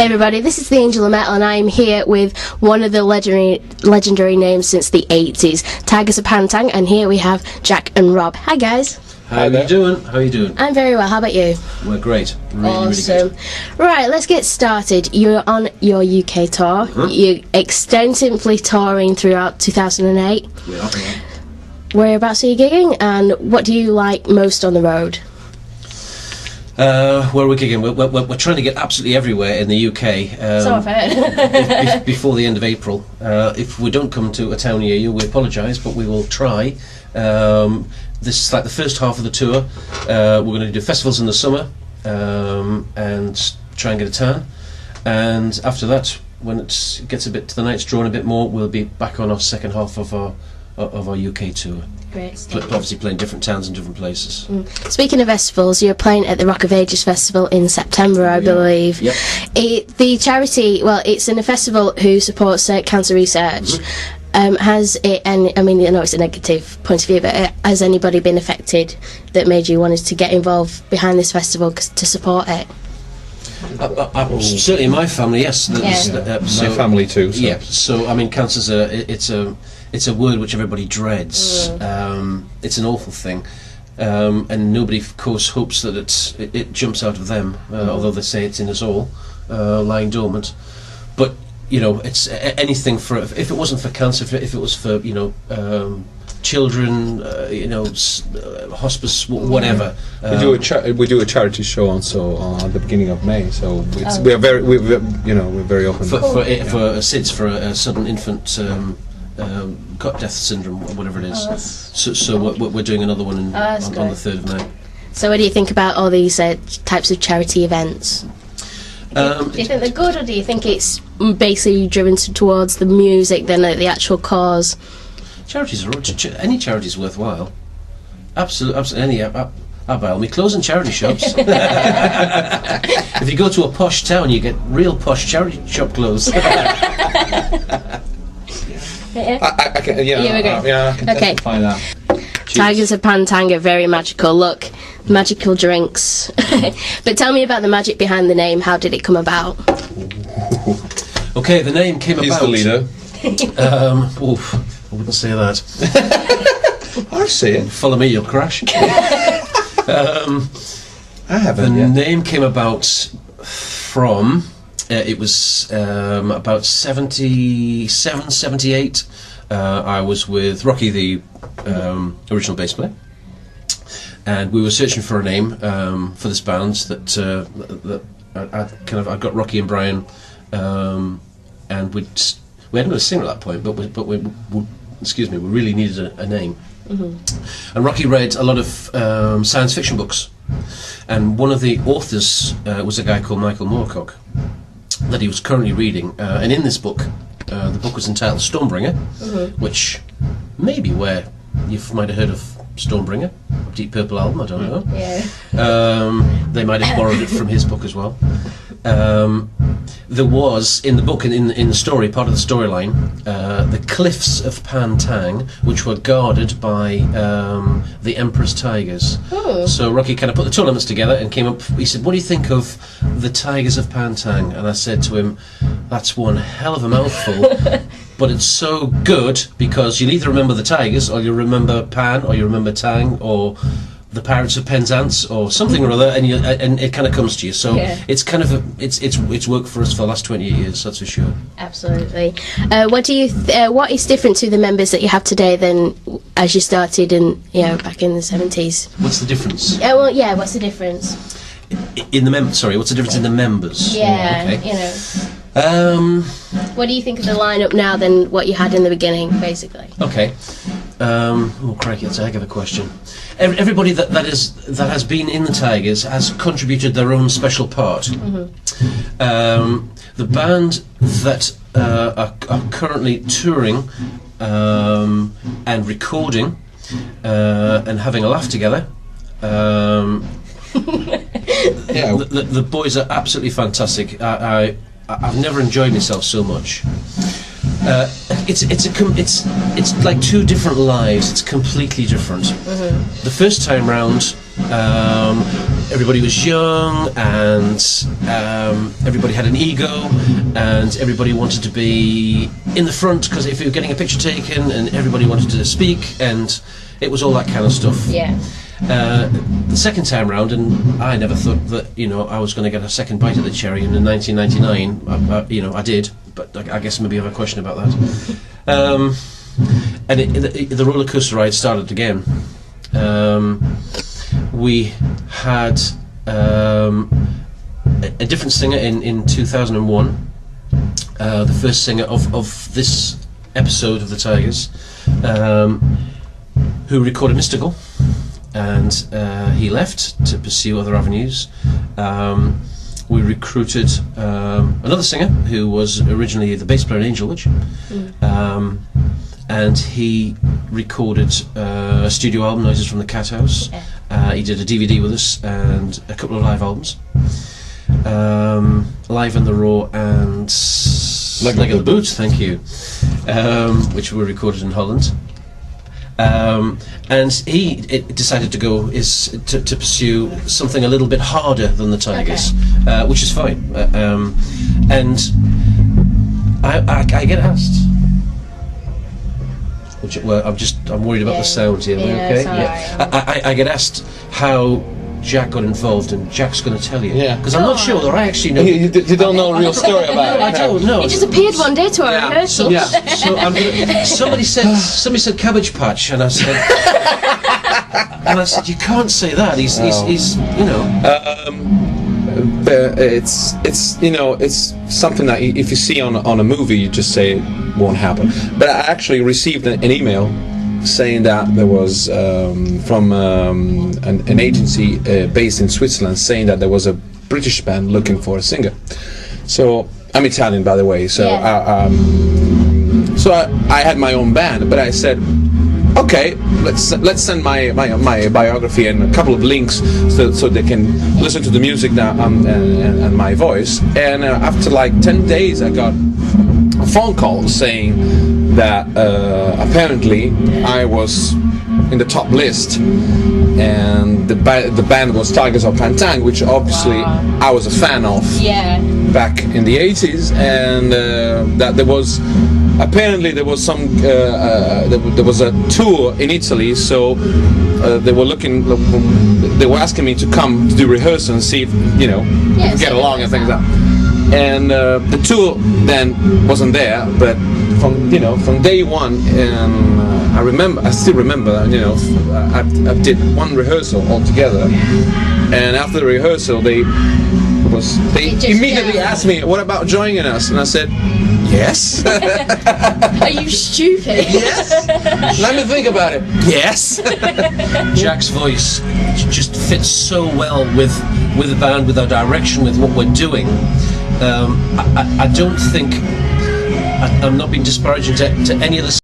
Hey everybody, this is the Angel of Metal and I'm here with one of the legendary names since the 80s, Tygers of Tang, and here we have Jack and Rob. Hi guys. How are you doing? How are you doing? I'm very well, how about you? We're great. Really, awesome. really good. Right, let's get started. You're on your UK tour. You're extensively touring throughout 2008. We are. Whereabouts are you gigging and what do you like most on the road? Where are we gigging? We're trying to get absolutely everywhere in the UK. So I've heard. Before the end of April. If we don't come to a town near you, we apologise, but we will try. This is like the first half of the tour. We're going to do festivals in the summer and try and get a tan. And after that, when it gets a bit to the nights drawn a bit more, we'll be back on our second half of our UK tour. Great. Obviously playing different towns and different places. Speaking of festivals, you're playing at the Rock of Ages Festival in September, I believe. Yep. The charity, well, it's in a festival who supports cancer research. Has it, and I mean, I know it's a negative point of view, but has anybody been affected that made you wanted to get involved behind this festival to support it? Certainly in my family, yes. My family too. So. Yeah, so I mean, cancer's it's a word which everybody dreads. It's an awful thing, and nobody, of course, hopes that it jumps out of them. Although they say it's in us all, lying dormant. But you know, it's anything for. If it wasn't for cancer, if it was for children, hospice, whatever. We do a charity show also at the beginning of May. So we're very open for SIDS, for a sudden infant death syndrome or whatever it is. So we're doing another one on the 3rd of May. So what do you think about all these types of charity events? Do you think they're good, or do you think it's basically driven towards the music than the actual cause? Charities any charity is worthwhile. Absolutely any. I buy all my clothes in charity shops. If you go to a posh town, you get real posh charity shop clothes. I can find that. Tygers of Tang are very magical. Look, magical drinks. But tell me about the magic behind the name. How did it come about? Okay, the name came about. He's the leader. I wouldn't say that. I'll say it. Follow me, you'll crash. I haven't. The name came about from. It was about 77, 78. I was with Rocky, the original bass player, and we were searching for a name for this band that I got Rocky and Brian, and we hadn't got a singer at that point, but we really needed a name. And Rocky read a lot of science fiction books, and one of the authors was a guy called Michael Moorcock that he was currently reading, and in this book, the book was entitled Stormbringer, which may be where you might have heard of Stormbringer, Deep Purple album, I don't know. Yeah. They might have borrowed it from his book as well. There was, in the book, in the story, part of the storyline, the cliffs of Tang, which were guarded by the Emperor's Tygers. Ooh. So Rocky kind of put the two elements together and came up, he said, what do you think of the Tygers of Tang? And I said to him, that's one hell of a mouthful, but it's so good because you'll either remember the Tigers, or you'll remember Pan, or you remember Tang, or the Pirates of Penzance, or something or other, and it kind of comes to you. So it's kind of it's worked for us for the last 20 years, that's for sure. Absolutely. What is different to the members that you have today than as you started back in the 70s? What's the difference? What's the difference? In the sorry, what's the difference in the members? Yeah, okay. What do you think of the lineup now than what you had in the beginning, basically? Okay. Oh crikey, that's a heck of a question. Everybody that has been in the Tygers has contributed their own special part. The band that are currently touring and recording and having a laugh together. The boys are absolutely fantastic. I've never enjoyed myself so much. It's like two different lives. It's completely different. The first time round, everybody was young, and everybody had an ego, and everybody wanted to be in the front because if you were getting a picture taken, and everybody wanted to speak, and it was all that kind of stuff. Yeah. The second time round, and I never thought that I was going to get a second bite of the cherry. And in 1999, I did, but I guess maybe I have a question about that. And the roller coaster ride started again. We had a different singer in 2001. The first singer of this episode of the Tygers, who recorded Mystical. And he left to pursue other avenues. We recruited another singer who was originally the bass player in Angel Witch, and he recorded a studio album, Noises from the Cat House. He did a DVD with us and a couple of live albums, Live in the Raw and Leg of the Boot, thank you, which were recorded in Holland. And he decided to go to pursue something a little bit harder than the Tygers, which is fine. And I get asked. I'm worried about the sound here. Okay. I get asked how Jack got involved, and Jack's going to tell you. Yeah. Because I'm not sure that I actually know. You don't know a real story about it. I don't know. It just appeared one day to our rehearsal. Yeah. So somebody said Cabbage Patch, and I said, you can't say that. He's it's something that if you see on a movie, you just say it won't happen. But I actually received an email saying that there was from an agency based in Switzerland, saying that there was a British band looking for a singer. So I'm Italian, by the way. So I had my own band, but I said, okay, let's send my biography and a couple of links so they can listen to the music now and my voice. And after like 10 days, I got a phone call saying that apparently I was in the top list, and the band was Tygers of Tang, which obviously I was a fan of back in the 80s, and that there was some there was a tour in Italy, so they were asking me to come to do rehearsal and see if get along and things like that. And the tour then wasn't there, but from day one, and I still remember I did one rehearsal altogether, and after the rehearsal they immediately asked me, what about joining us? And I said, yes. Are you stupid? Yes. Let me think about it. Yes. Jack's voice just fits so well with the band, with our direction, with what we're doing. I don't think I'm not being disparaging to any of the